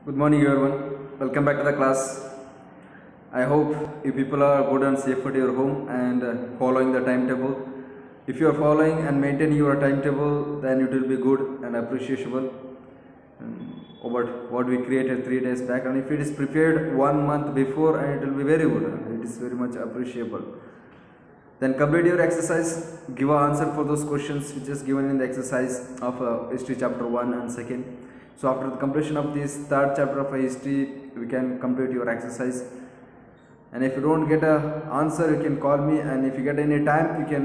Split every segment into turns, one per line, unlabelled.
Good morning, everyone. Welcome back to the class. I hope you people are good and safe at your home and following the timetable. If you are following and maintaining your timetable, then it will be good and appreciable about what we created 3 days back. And if it is prepared 1 month before, and it will be very good. It is very much appreciable. Then complete your exercise. Give an answer for those questions which is given in the exercise of history chapter 1 and 2nd. So after the completion of this third chapter of history, we can complete your exercise. And if you don't get a answer, you can call me. And if you get any time, you can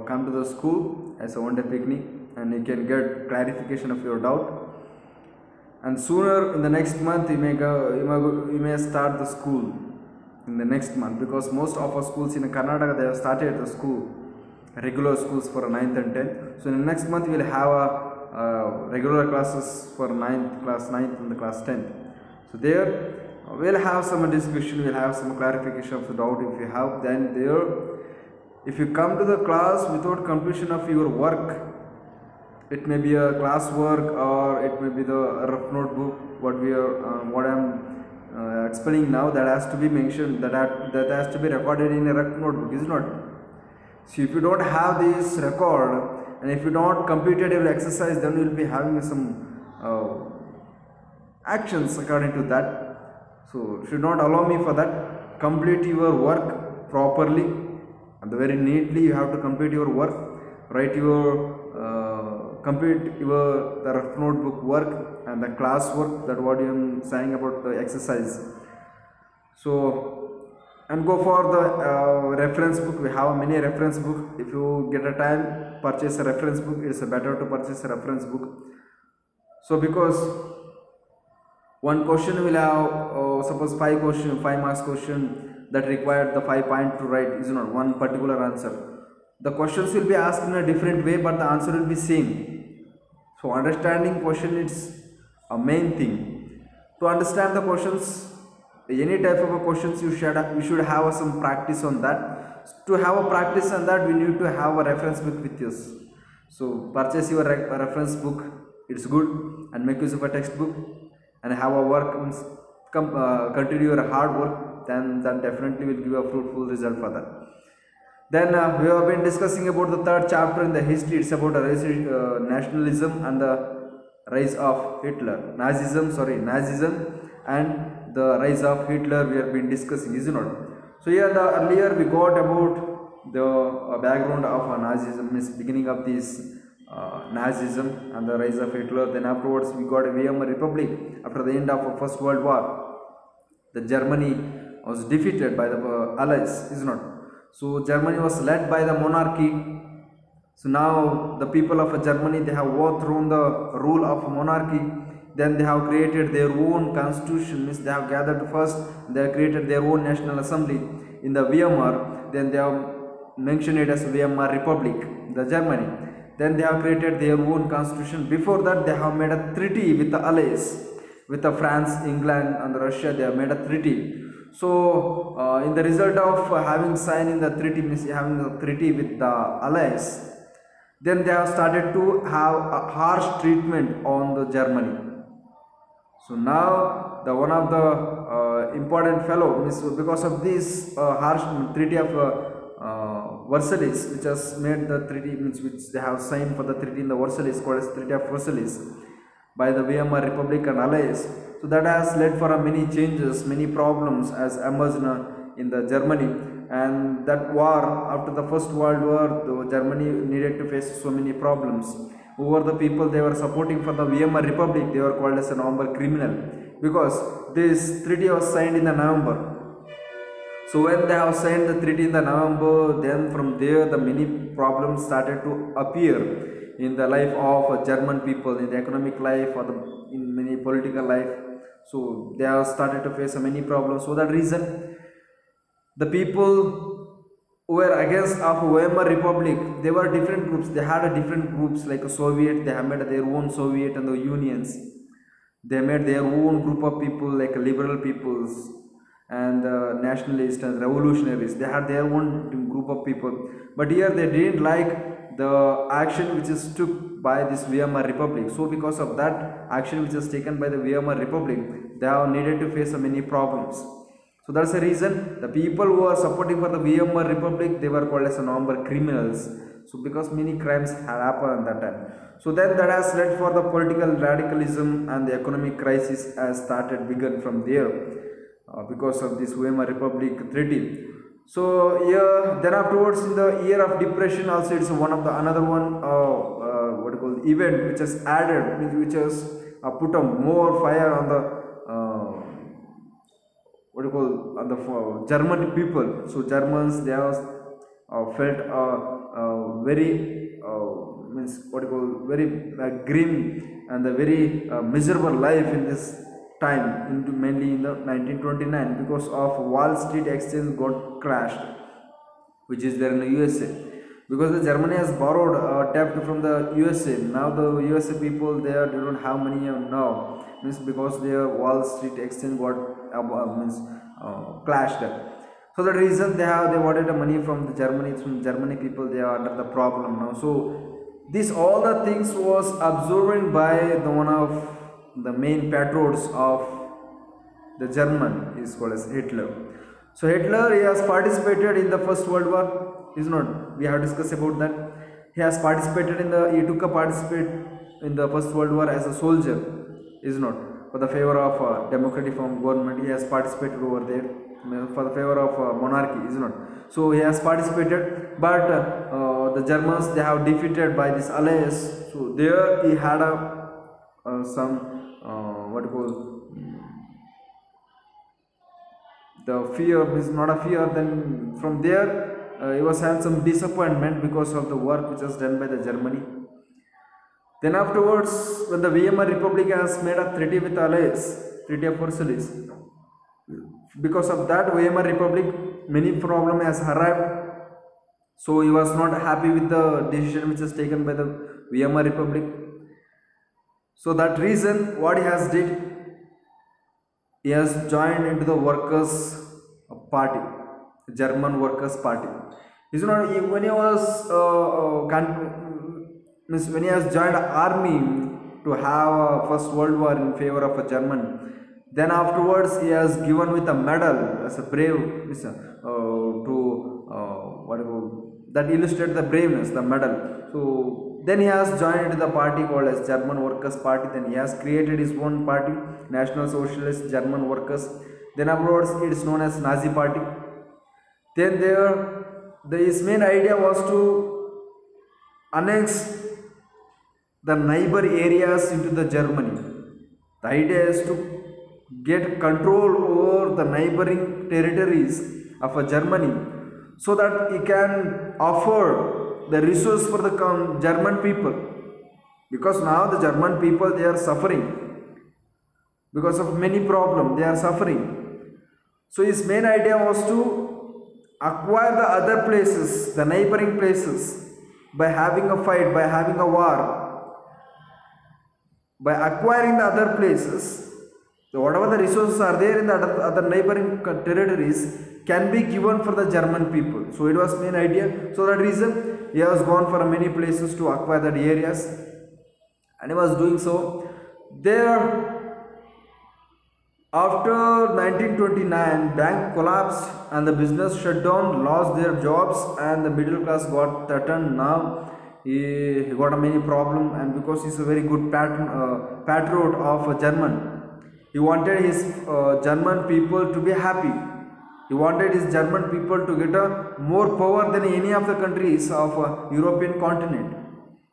come to the school as a one-day picnic, and you can get clarification of your doubt. And sooner in the next month, you may start the school in the next month, because most of our schools in Karnataka, they have started the school, regular schools for 9th and 10th. So in the next month, we will have a regular classes for class 9th and the class 10th. So there we'll have some discussion, we'll have some clarification of the doubt if you have. Then there, if you come to the class without completion of your work, it may be a class work or it may be the rough notebook, what I'm explaining now, that has to be mentioned, that has to be recorded in a rough notebook, is not. So if you don't have this record, and if you don't completed your exercise, then you will be having some actions according to that. So should not allow me for that. Complete your work properly and very neatly. You have to complete your work. Write your complete your the rough notebook work and the class work, that what I am saying about the exercise. So, and go for the reference book. We have many reference book. If you get a time, purchase a reference book. It's better to purchase a reference book. So because one question will have suppose 5 marks question that required the 5 point to write, is not one particular answer. The questions will be asked in a different way, but the answer will be same. So understanding question is a main thing. To understand the questions, any type of a questions, you should have some practice on that. To have a practice on that, we need to have a reference book with us. So purchase your reference book. It's good, and make use of a textbook and have a work. Continue your hard work. Then definitely will give a fruitful result for that. Then we have been discussing about the third chapter in the history. It's about nationalism and the rise of Hitler. Nazism and the rise of Hitler we have been discussing, is it not? So here earlier we got about the background of Nazism, means beginning of this Nazism and the rise of Hitler. Then afterwards we got a Weimar Republic. After the end of First World War, the Germany was defeated by the Allies, is not? So Germany was led by the monarchy. So now the people of Germany, they have overthrown the rule of monarchy. Then they have created their own constitution, means they have gathered first, they have created their own national assembly in the Weimar. Then they have mentioned it as Weimar Republic, the Germany. Then they have created their own constitution. Before that, they have made a treaty with the Allies, with the France, England and Russia. They have made a treaty. So in the result of having signed in the treaty, means having a treaty with the Allies, then they have started to have a harsh treatment on the Germany. So now the one of the important fellow, means because of this harsh treaty of Versailles, which has made the treaty, means which they have signed for the treaty in the Versailles, called as Treaty of Versailles, by the Weimar Republic and Allies. So that has led for many changes, many problems as emerged in the Germany. And that war, after the First World War, the Germany needed to face so many problems. Who were the people they were supporting for the Weimar Republic? They were called as a November criminal, because this treaty was signed in the November. So when they have signed the treaty in the November, then from there the many problems started to appear in the life of German people, in the economic life or in many political life. So they have started to face many problems. So that reason, the people who were against of Weimar Republic, they were different groups. They had different groups like a Soviet. They have made their own Soviet and the unions. They made their own group of people like liberal peoples and nationalists and revolutionaries. They had their own group of people. But here they didn't like the action which is took by this Weimar Republic. So because of that action which is taken by the Weimar Republic, they have needed to face many problems. So that's the reason the people who are supporting for the Weimar Republic, they were called as November criminals. So because many crimes had happened at that time. So then that has led for the political radicalism, and the economic crisis has started begun from there because of this Weimar Republic treaty. So yeah, then afterwards in the year of depression also, it's one of the another one what you call event which has added, which has put a more fire on the what you call on the German people. So Germans, they have felt very means what you call very grim and a very miserable life in this time, into mainly in the 1929, because of Wall Street exchange got crashed, which is there in the USA, because the Germany has borrowed debt from the USA. Now the USA people, they don't have money now, means because their Wall Street exchange got clashed. So the reason they wanted the money from the Germany people, they are under the problem now. So this all the things was absorbed by the one of the main patriots of the German is called as Hitler. So Hitler, he has participated in the First World War, is not, we have discussed about that. He has participated in the, he took a participate in the First World War as a soldier, is not, for the favor of democratic form government. He has participated over there for the favor of monarchy, is not. So he has participated, but the Germans, they have defeated by this allies. So there he had some what you call the fear, is not a fear. Then from there he was having some disappointment because of the work which was done by the Germany. Then afterwards, when the Weimar Republic has made a treaty with allies, Treaty of Versailles, because of that Weimar Republic, many problem has arrived. So he was not happy with the decision which is taken by the Weimar Republic. So that reason, what he has did, he has joined into the workers party, German Workers Party. He's not, when he was when he has joined army to have a First World War in favor of a German, then afterwards he has given with a medal as a brave what that illustrates the braveness, the medal. So then he has joined the party called as German Workers Party. Then he has created his own party, National Socialist German Workers. Then afterwards it is known as Nazi Party. Then his main idea was to annex the neighbor areas into the Germany. The idea is to get control over the neighboring territories of a Germany, so that he can offer the resource for the German people, because now the German people, they are suffering because of many problems, they are suffering. So his main idea was to acquire the other places, the neighboring places, by having a fight, by having a war. By acquiring the other places, so whatever the resources are there in the other neighboring territories can be given for the German people. So it was main idea. So that reason he has gone for many places to acquire that areas, and he was doing so. There, after 1929, bank collapsed and the business shut down, lost their jobs, and the middle class got threatened. Now he got a many problem, and because he's a very good patriot of German, he wanted his German people to be happy. He wanted his German people to get more power than any of the countries of European continent.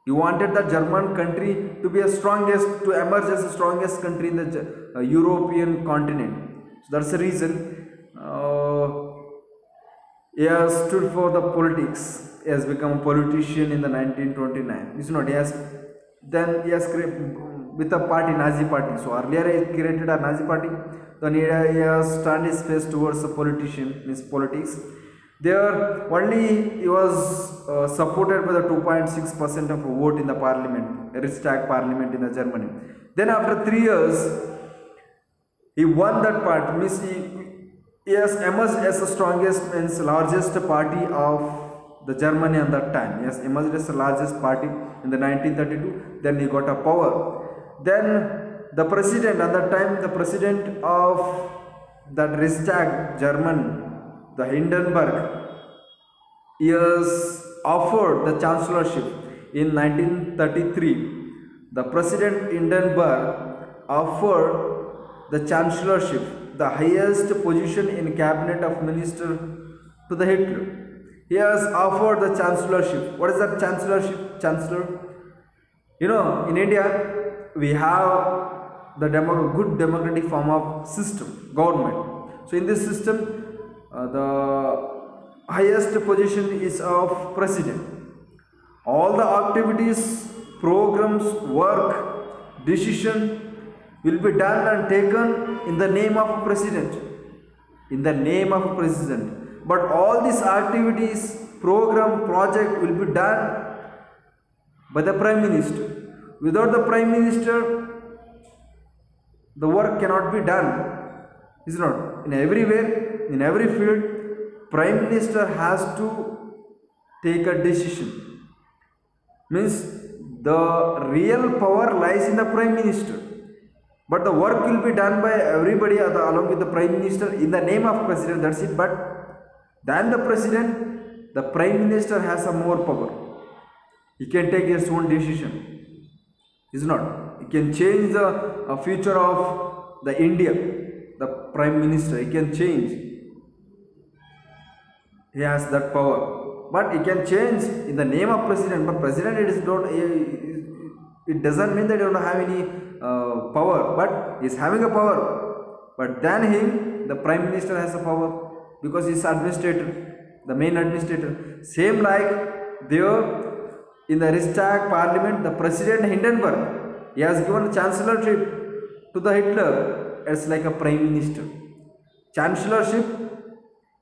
He wanted the German country to be the strongest, to emerge as the strongest country in the European continent. So that's the reason he has stood for the politics. He has become a politician in the 1929. It's not, he has created with a party, Nazi Party. So earlier he created a Nazi Party, then he has turned his face towards the politician, means politics. There only he was supported by the 2.6% of vote in the parliament, Riksdag parliament in the Germany. Then after 3 years, he won that part, means he has emerged as the strongest, means largest party of the Germany at that time. Yes, emerged as the largest party in the 1932. Then he got a power. Then the president at that time, the president of that Reichstag, German, the Hindenburg, is offered the chancellorship in 1933. The president Hindenburg offered the chancellorship, the highest position in cabinet of minister, to the Hitler. He has offered the chancellorship. What is that chancellorship? Chancellor. You know, in India, we have the good democratic form of system, government. So in this system, the highest position is of president. All the activities, programs, work, decision will be done and taken in the name of president. In the name of president. But all these activities, program, project will be done by the Prime Minister. Without the Prime Minister, the work cannot be done. Is it not? In everywhere, in every field, Prime Minister has to take a decision. Means the real power lies in the Prime Minister. But the work will be done by everybody along with the Prime Minister in the name of President. That's it. But than the President, the Prime Minister has some more power. He can take his own decision. Is not? He can change the future of the India. The Prime Minister, he can change. He has that power. But he can change in the name of President. But President, it doesn't mean that he don't have any power. But he is having a power. But than him, the Prime Minister has a power. Because he is administrator, the main administrator. Same like there in the Reichstag Parliament, the President Hindenburg, he has given chancellorship to the Hitler. It's like a Prime Minister. Chancellorship,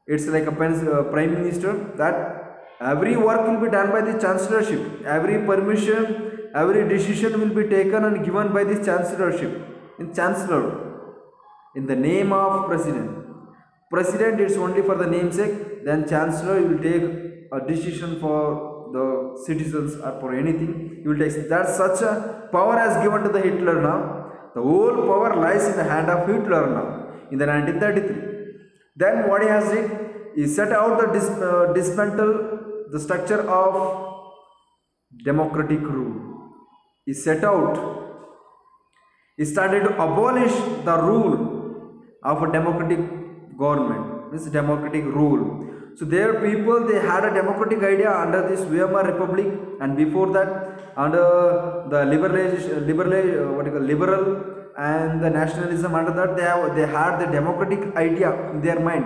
it's like a Prime Minister, that every work will be done by the chancellorship. Every permission, every decision will be taken and given by the chancellorship. In chancellor, in the name of president. President, it's only for the namesake. Then chancellor will take a decision for the citizens or for anything. He will take that. Such a power has given to the Hitler now. The whole power lies in the hand of Hitler now. In the 1933. Then what he has did, he set out the dismantle the structure of democratic rule. He set out. He started to abolish the rule of a democratic government, this democratic rule. So their people, they had a democratic idea under this Weimar Republic, and before that under the liberal and the nationalism. Under that they had the democratic idea in their mind.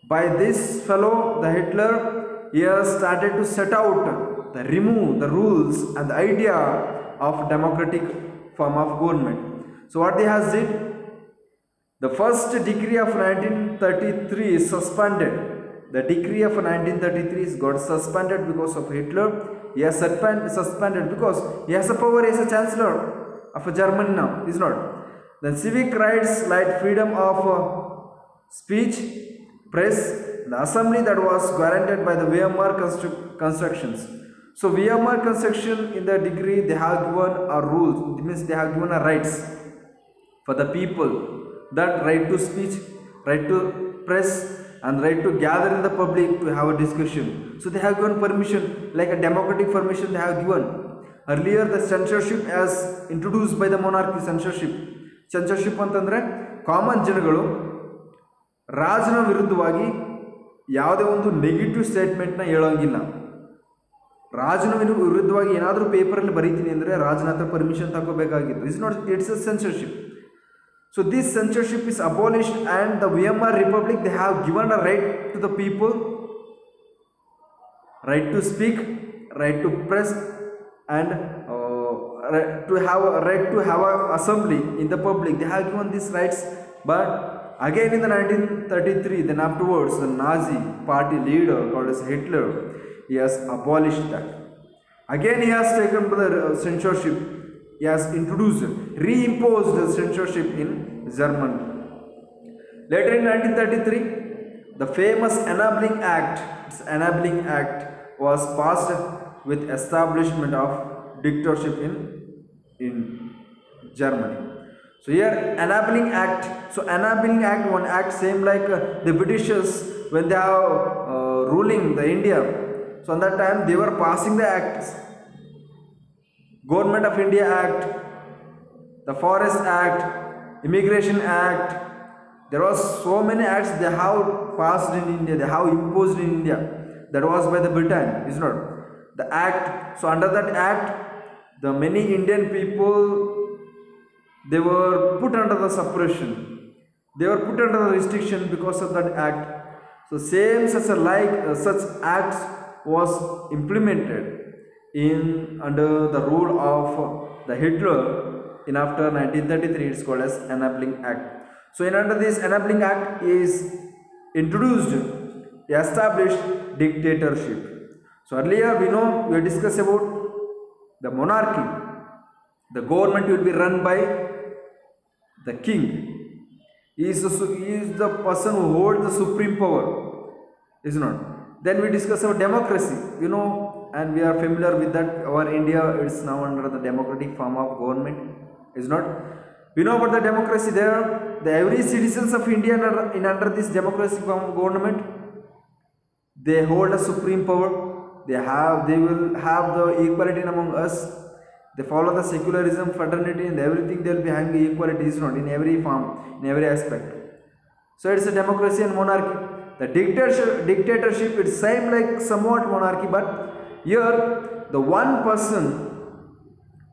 By this fellow, the Hitler, he has started to set out, remove the rules and the idea of democratic form of government. So what they has did, the first decree of 1933 is suspended. The decree of 1933 is got suspended because of Hitler. He has suspended because he has a power as a chancellor of Germany now. Is not. Then civic rights like freedom of speech, press, the assembly, that was guaranteed by the Weimar constructions. So Weimar construction in the decree, they have given a rules. It means they have given a rights for the people. That right to speech, right to press, and right to gather in the public to have a discussion. So they have given permission, like a democratic permission they have given. Earlier the censorship as introduced by the monarchy, censorship ಅಂತಂದ್ರೆ common ಜನಗಳು ರಾಜನ ವಿರುದ್ಧವಾಗಿ ಯಾವುದೇ ಒಂದು negative ಸ್ಟೇಟ್ಮೆಂಟ್ನ ಹೇಳೋಂಗಿಲ್ಲ. ರಾಜನ ವಿರುದ್ಧವಾಗಿ ಏನಾದರೂ ಪೇಪರಲ್ಲಿ ಬರೀತೀನಿ ಅಂದರೆ ರಾಜನ ಹತ್ರ ಪರ್ಮಿಷನ್ ತಗೋಬೇಕಾಗಿತ್ತು. It's a censorship. So this censorship is abolished, and the Weimar Republic, they have given a right to the people, right to speak, right to press, and to have a right to have an assembly in the public. They have given these rights. But again in the 1933, then afterwards, the Nazi party leader called as Hitler, he has abolished that. Again he has taken the censorship. He has introduced, reimposed the censorship in Germany. Later in 1933, the famous Enabling Act was passed with establishment of dictatorship in Germany. So here enabling act. So enabling act, one act same like the Britishers when they are ruling the India. So on that time they were passing the acts. Government of India Act, the Forest Act, Immigration Act. There was so many acts they have passed in India, they have imposed in India. That was by the Britain, is not the act. So under that act, the many Indian people, they were put under the suppression. They were put under the restriction because of that act. So same such a such acts was implemented in under the rule of the Hitler in after 1933. It's called as Enabling Act. So in under this Enabling Act is introduced, established dictatorship. So earlier we discussed about the monarchy. The government will be run by the king. He is the person who holds the supreme power, is not. Then we discuss about democracy, and we are familiar with that. Our India is now under the democratic form of government, is not. We know about the democracy there. Every citizens of India in under this democracy form of government, they hold a supreme power. They will have the equality among us. They follow the secularism, fraternity, and everything. They will be having equality, is not, in every form, in every aspect. So it's a democracy and monarchy. The dictatorship, it's same like somewhat monarchy, but here the one person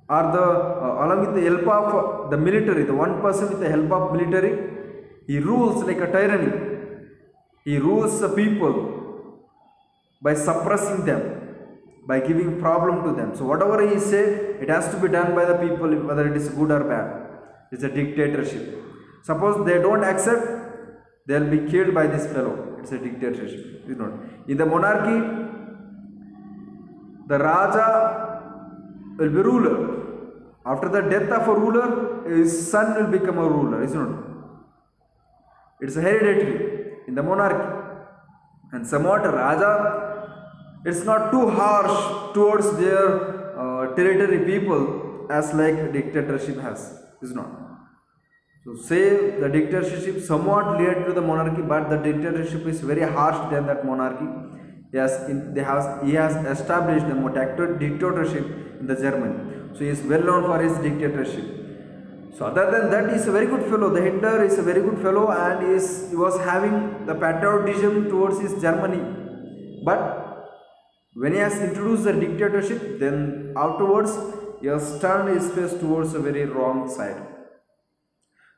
or along with the help of the military, the one person with the help of military, he rules like a tyranny. He rules the people by suppressing them, by giving problem to them. So whatever he said, it has to be done by the people, whether it is good or bad. It's a dictatorship. Suppose they don't accept, they will be killed by this fellow. It's a dictatorship. In the monarchy, the Raja will be ruler. After the death of a ruler, his son will become a ruler, is not? It's hereditary in the monarchy. And somewhat Raja, it's not too harsh towards their territory people as like dictatorship has, is not. So say the dictatorship somewhat led to the monarchy, but the dictatorship is very harsh than that monarchy. Yes, he has established the dictatorship in the Germany. So he is well known for his dictatorship. So other than that, he is a very good fellow. The Hitler is a very good fellow, and he was having the patriotism towards his Germany. But when he has introduced the dictatorship, then afterwards he has turned his face towards a very wrong side.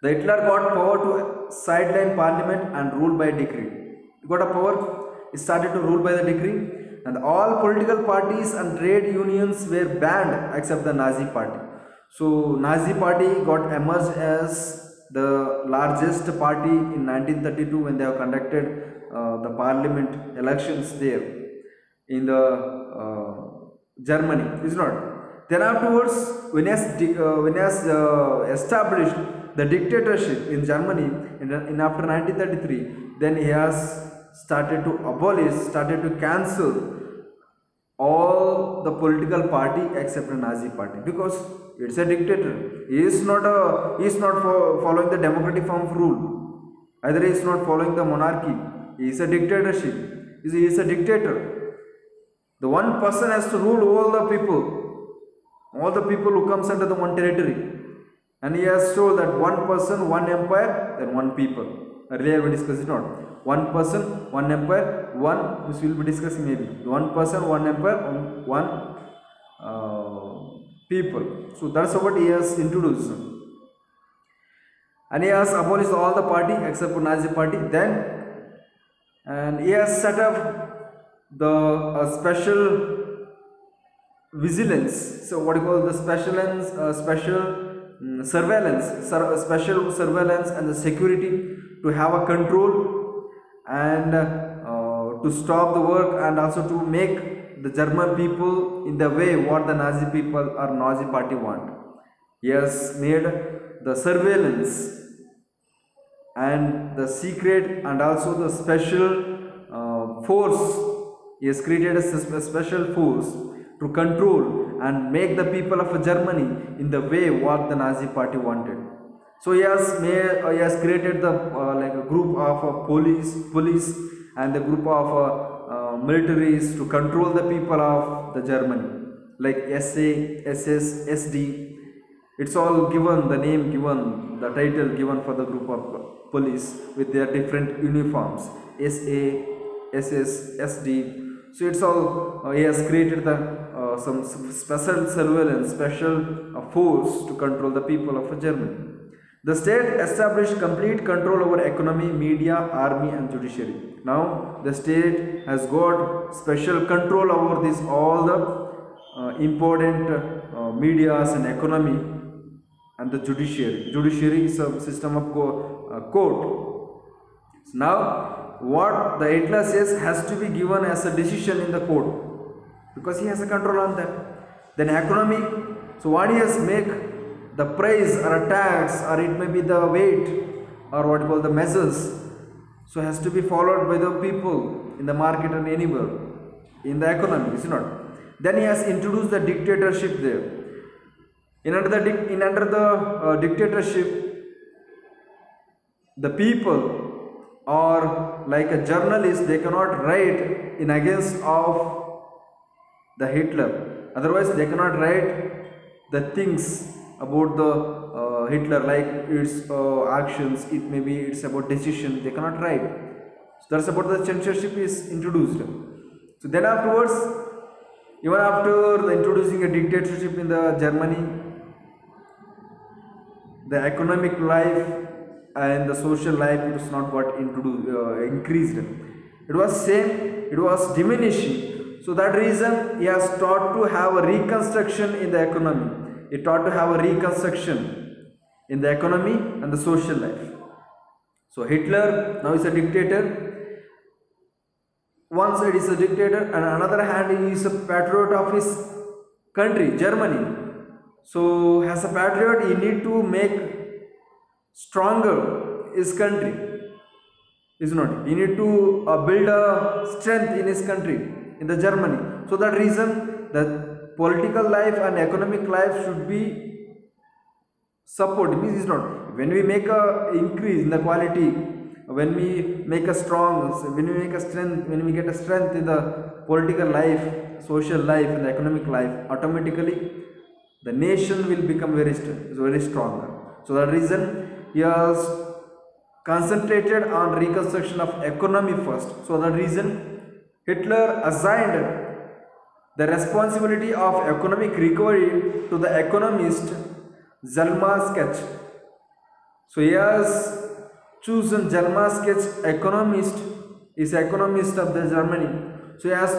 The Hitler got power to sideline parliament and rule by decree. He got a power, he started to rule by the decree, and all political parties and trade unions were banned except the Nazi party. So Nazi party got emerged as the largest party in 1932 when they have conducted the parliament elections there in the Germany, is not. Then afterwards, when he has established the dictatorship in Germany in after 1933, then he has started to abolish, started to cancel all the political party except the Nazi party, because it's a dictator. He is not following the democratic form of rule. Either he is not following the monarchy. He is a dictatorship. He is a dictator. The one person has to rule all the people who comes under the one territory. And he has told that one person, one empire, then one people. Earlier we discussed it not. One person, one empire, one, which we will be discussing maybe. One person, one empire, one people. So that's what he has introduced. And he has abolished all the party except for Nazi party. And he has set up the special vigilance. So what you call the special surveillance and the security to have a control and to stop the work, and also to make the German people in the way what the Nazi people or Nazi party want. He has made the surveillance and the secret and also the special force. He has created a special force to control and make the people of Germany in the way what the Nazi party wanted. So he has created the like a group of police and the group of militaries to control the people of the Germany, like SA, SS, SD. It's all given the name given, the title given for the group of police with their different uniforms, SA, SS, SD. So it's all he has created the some special surveillance, special force to control the people of Germany. The state established complete control over economy, media, army and judiciary. Now the state has got special control over this all the important medias and economy and the judiciary. Judiciary is a system of court. Now what the Hitler says has to be given as a decision in the court, because he has a control on that. Then economy, so what he has make the price or a tax, or it may be the weight or what you call the measures, so has to be followed by the people in the market and anywhere in the economy, is it not? Then he has introduced the dictatorship there. Under the dictatorship, the people or like a journalist, they cannot write in against of the Hitler. Otherwise, they cannot write the things about the Hitler, like its actions. It may be it's about decision. They cannot write. So that's about the censorship is introduced. So then afterwards, even after the introducing a dictatorship in the Germany, the economic life and the social life, it was not got increased. It was same, it was diminishing. So that reason he has taught to have a reconstruction in the economy. He taught to have a reconstruction in the economy and the social life. So Hitler now is a dictator. One side is a dictator and on another hand he is a patriot of his country, Germany. So as a patriot he need to make stronger his country, is not? He need to build a strength in his country, in the Germany. So that reason the political life and economic life should be supported. Means is not, when we make a increase in the quality, when we make a strong, when we make a strength, when we get a strength in the political life, social life and the economic life, automatically the nation will become very strong. So that reason he has concentrated on reconstruction of economy first. So that reason Hitler assigned the responsibility of economic recovery to the economist Zalmar Schech. So he has chosen Zalmar Schech, economist, is economist of the Germany. So he has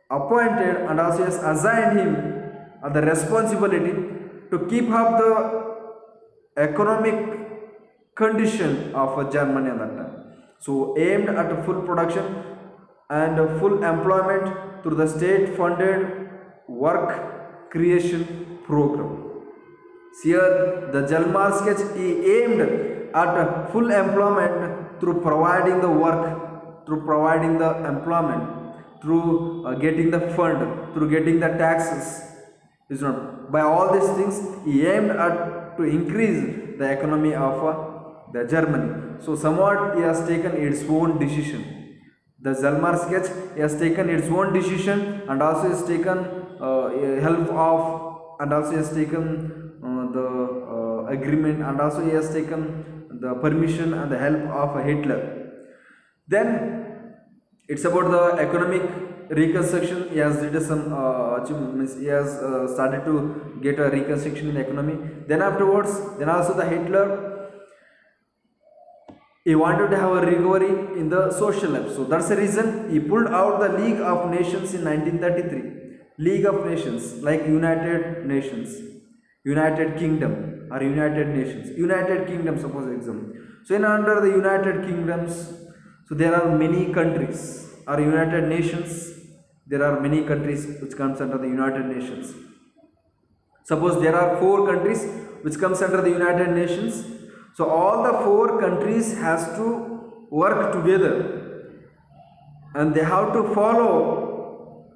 appointed and also has assigned him the responsibility to keep up the economic condition of Germany at that time. So aimed at full production and full employment through the state funded work creation program. Here the Zalmar Schech, he aimed at full employment through providing the work, through providing the employment, through getting the fund, through getting the taxes. Is not, by all these things he aimed at to increase the economy of the Germany. So somewhat he has taken its own decision. The Zalmar Schech, he has taken its own decision and also has taken help of, and also has taken the agreement, and also he has taken the permission and the help of Hitler. Then it's about the economic reconstruction. He has did some achievements. He has started to get a reconstruction in the economy. Then afterwards, then also the Hitler, he wanted to have a recovery in the social life. So that's the reason he pulled out the League of Nations in 1933. League of Nations, like United Nations, United Kingdom or United Nations. United Kingdom, suppose example. So in under the United Kingdoms, so there are many countries, or United Nations, there are many countries which comes under the United Nations. Suppose there are 4 countries which comes under the United Nations. So all the 4 countries has to work together and they have to follow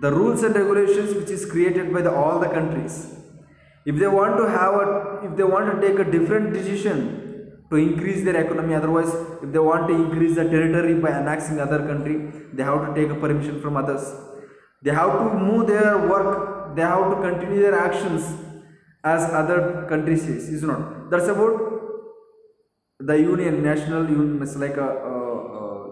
the rules and regulations which is created by all the countries. If they want to if they want to take a different decision to increase their economy, otherwise if they want to increase the territory by annexing other country, they have to take a permission from others. They have to move their work, they have to continue their actions as other countries says, is not. That's about the union, national union, it's like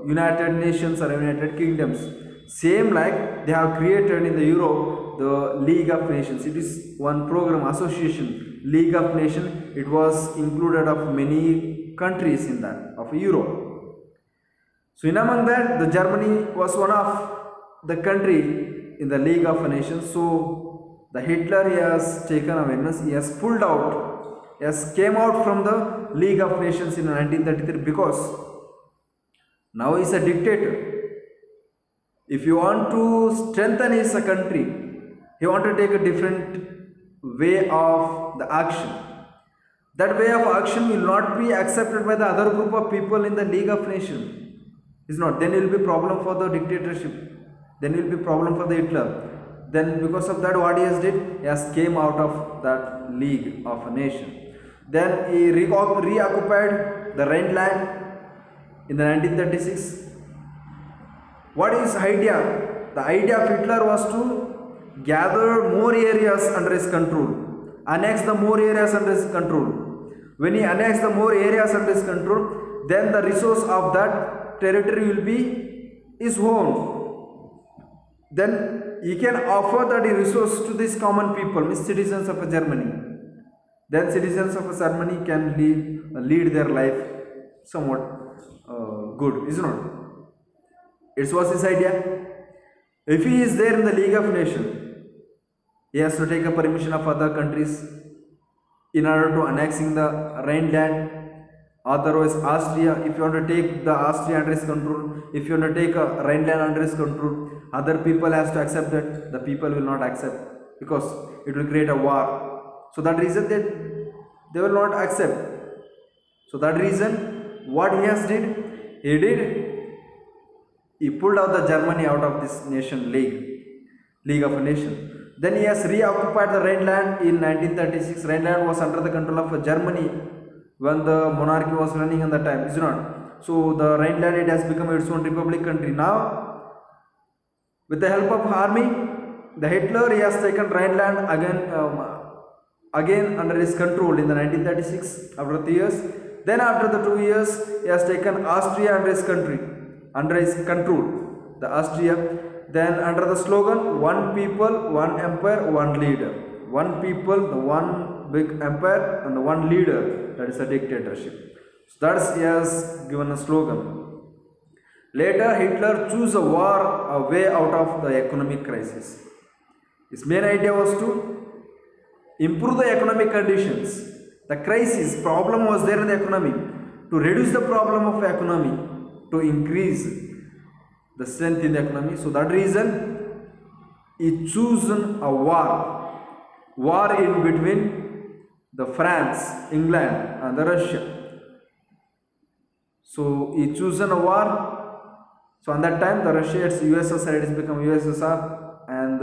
United Nations or United Kingdoms. Same like they have created in the Europe the League of Nations. It is one program, association, League of Nations. It was included of many countries in that of Europe. So in among that, the Germany was one of the country in the League of Nations. So the Hitler, he has taken awareness, he has pulled out, he has came out from the League of Nations in 1933 because now he is a dictator. If you want to strengthen his country, he want to take a different way of the action. That way of action will not be accepted by the other group of people in the League of Nations. Is not. Then it will be problem for the dictatorship. Then it will be problem for the Hitler. Then because of that, what he has did, he has came out of that League of Nations. Then he reoccupied the Rhineland in the 1936. What is idea? The idea of Hitler was to gather more areas under his control, annex the more areas under his control. When he annexes the more areas under his control, then the resource of that territory will be his own. Then he can offer that resource to these common people, means citizens of Germany. Then citizens of Germany can lead their life somewhat good, is not? It was his idea. If he is there in the League of Nations, he has to take a permission of other countries in order to annexing the Rhineland. Otherwise, Austria, if you want to take the Austria under his control, if you want to take a Rhineland under his control, other people has to accept that. The people will not accept because it will create a war. So that reason they will not accept. So that reason, what he has did, he pulled out the Germany out of this nation League of Nations. Then he has reoccupied the Rhineland in 1936. Rhineland was under the control of Germany when the monarchy was running in that time, is not. So the Rhineland, it has become its own republic country. Now, with the help of army, the Hitler, he has taken Rhineland again under his control in the 1936 after 2 years. Then after the 2 years, he has taken Austria under his control, the Austria. Then under the slogan, one people, one empire, one leader. One people, the one big empire, and the one leader, that is a dictatorship. So that's he has given a slogan. Later, Hitler chose a war, a way out of the economic crisis. His main idea was to improve the economic conditions. The crisis, problem was there in the economy. To reduce the problem of economy, to increase the strength in the economy. So that reason, he chosen a war in between the France, England and the Russia. So he chosen a war. So on that time, the Russia, it's USSR, it has become USSR, and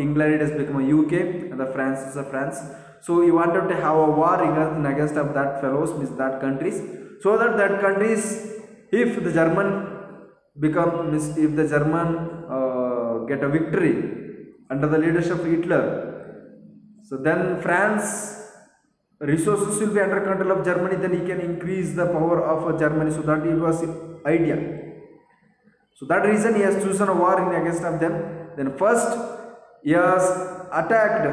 England, it has become a UK, and the France is a France. So he wanted to have a war against of that fellows, means that countries, so that countries, if the German get a victory under the leadership of Hitler, so then France resources will be under control of Germany, then he can increase the power of Germany. So that it was idea. So that reason he has chosen a war against of them. Then first he has attacked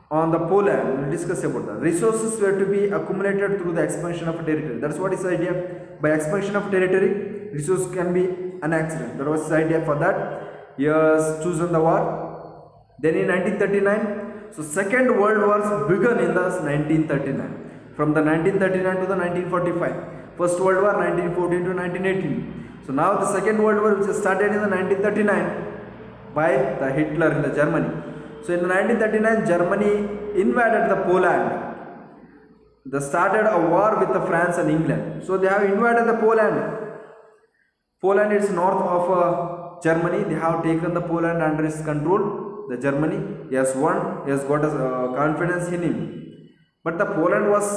on the Poland. We will discuss about that. Resources were to be accumulated through the expansion of territory. That's what his idea. By expansion of territory, resources can be annexed. That was his idea. For that, he has chosen the war. Then in 1939, so Second World War began in the 1939. From the 1939 to the 1945. First World War 1914 to 1918. So now the Second World War, which started in the 1939 by the Hitler in the Germany. So in 1939, Germany invaded the Poland. They started a war with the France and England. So they have invaded the Poland. Poland is north of Germany. They have taken the Poland under its control. The Germany, he has won. He has got confidence in him. But the Poland was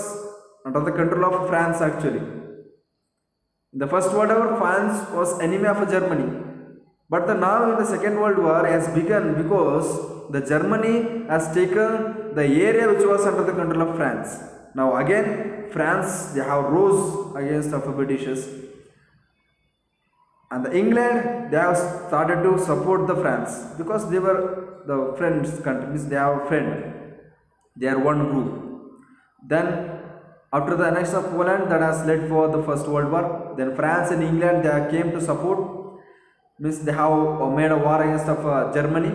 under the control of France actually. In the First World War, France was enemy of Germany. But now in the Second World War has begun because the Germany has taken the area which was under the control of France. Now again France, they have rose against the Britishers. And the England, they have started to support the France because they were the friends countries. They have a friend. They are one group. Then after the annexion of Poland, that has led for the First World War. Then France and England, they came to support. Means they have made a war against of Germany.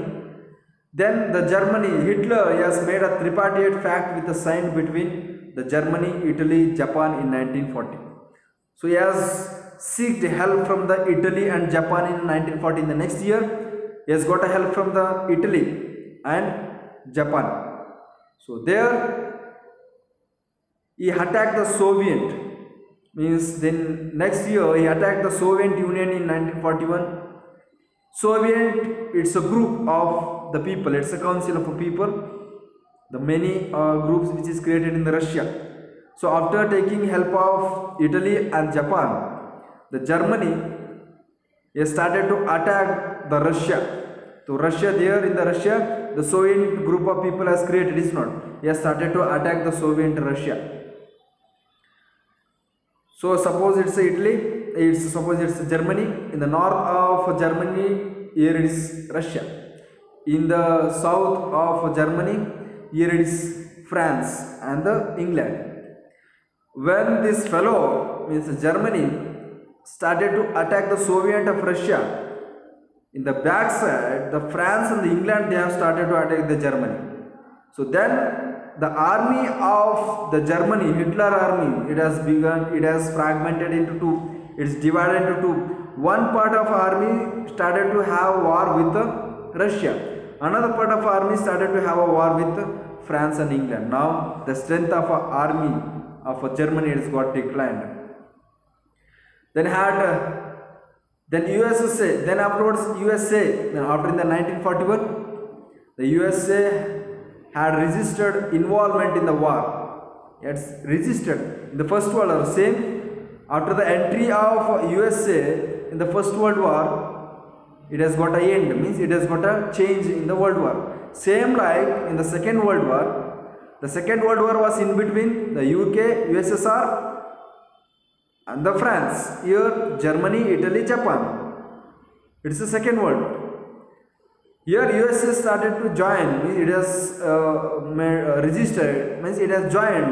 Then the Germany, Hitler, he has made a tripartite pact with a sign between the Germany, Italy, Japan in 1940. So he has sought help from the Italy and Japan in 1940. In the next year, he has got a help from the Italy and Japan. So there he attacked the Soviet. Means then next year he attacked the Soviet Union in 1941. Soviet, it's a group of the people. It's a council of people. The many groups which is created in the Russia. So after taking help of Italy and Japan, the Germany has started to attack the Russia. So Russia, there in the Russia, the Soviet group of people has created, is not. He has started to attack the Soviet Russia. So suppose it's Italy, suppose it's Germany. In the north of Germany, here it is Russia. In the south of Germany, here it is France and the England. When this fellow, means Germany, started to attack the Soviet of Russia, in the backside, the France and the England, they have started to attack the Germany. So then the army of the Germany, Hitler army, it has begun, it has fragmented into two, it is divided into two. One part of army started to have war with Russia. Another part of army started to have a war with France and England. Now the strength of army of Germany has got declined. Then USA, then afterwards USA, then after in the 1941, the USA had resisted involvement in the war. It's resisted in the First World War. Same after the entry of USA in the First World War, it has got an end. Means it has got a change in the World War. Same like in the Second World War. The Second World War was in between the UK, USSR and the France. Here Germany, Italy, Japan. It's the Second World War. Here USA started to join, it has registered, means it has joined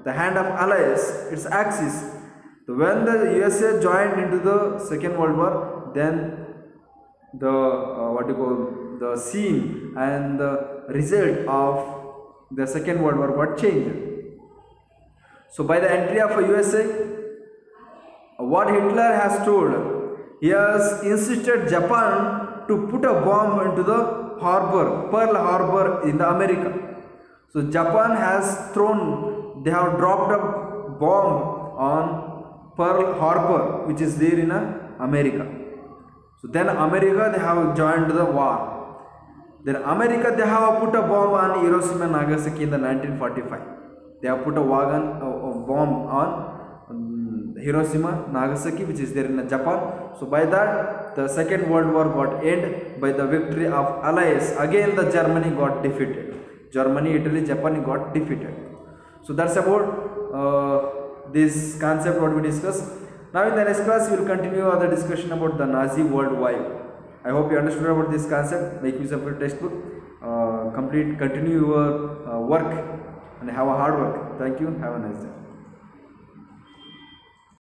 the hand of allies, its axis. So when the USA joined into the Second World War, then the scene and the result of the Second World War got changed. So by the entry of USA, what Hitler has told, he has insisted Japan to put a bomb into the harbor, Pearl Harbor in the America. So Japan has thrown, they have dropped a bomb on Pearl Harbor, which is there in America. So then America, they have joined the war. Then America, they have put a bomb on Hiroshima and Nagasaki in the 1945. They have put a bomb on Hiroshima, Nagasaki, which is there in Japan. So by that, the Second World War got end by the victory of Allies. Again, the Germany got defeated. Germany, Italy, Japan got defeated. So that's about this concept what we discussed. Now in the next class, we will continue the discussion about the Nazi worldwide. I hope you understood about this concept. Make use of your textbook. Continue your work and have a hard work. Thank you. Have a nice day.